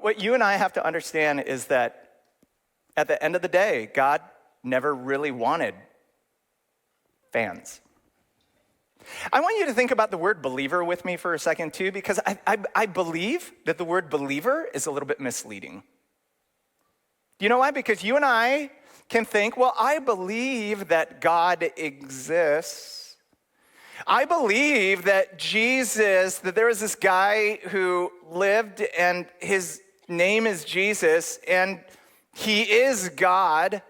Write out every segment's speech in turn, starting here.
What you and I have to understand is that at the end of the day, God never really wanted fans. I want you to think about the word believer with me for a second too, because I believe that the word believer is a little bit misleading. You know why? Because you and I can think, well, I believe that God exists. I believe that that there is this guy who lived and his name is Jesus and he is God.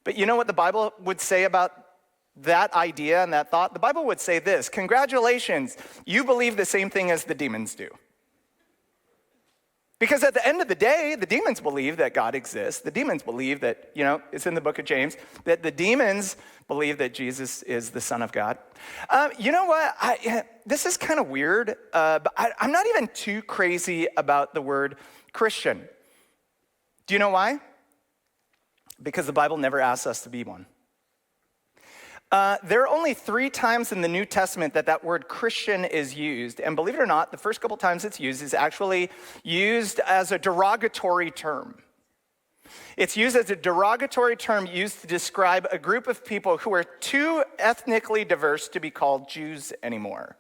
But you know what the Bible would say about that idea and that thought? The Bible would say this: congratulations, you believe the same thing as the demons do. Because at the end of the day, the demons believe that God exists. The demons believe that, it's in the book of James, that the demons believe that Jesus is the Son of God. You know what? This is kind of weird, but I'm not even too crazy about the word Christian. Do you know why? Because the Bible never asks us to be one. There are only 3 times in the New Testament that word Christian is used. And believe it or not, the first couple times it's used is actually used as a derogatory term. It's used as a derogatory term used to describe a group of people who are too ethnically diverse to be called Jews anymore.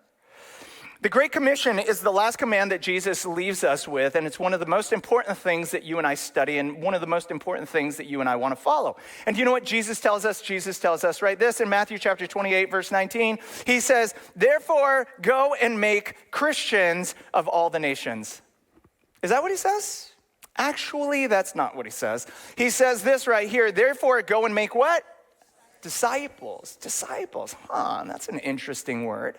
The Great Commission is the last command that Jesus leaves us with, and it's one of the most important things that you and I study, and one of the most important things that you and I want to follow. And you know what Jesus tells us? Jesus tells us right this in Matthew chapter 28, verse 19. He says, therefore, go and make Christians of all the nations. Is that what he says? Actually, that's not what he says. He says this right here, therefore, go and make what? Disciples. Disciples. That's an interesting word.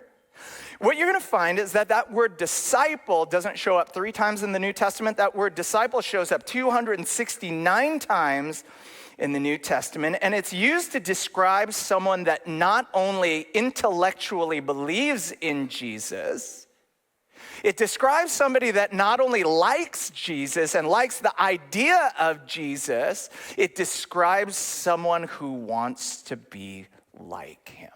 What you're going to find is that word disciple doesn't show up 3 times in the New Testament. That word disciple shows up 269 times in the New Testament, and it's used to describe someone that not only intellectually believes in Jesus, it describes somebody that not only likes Jesus and likes the idea of Jesus, it describes someone who wants to be like him.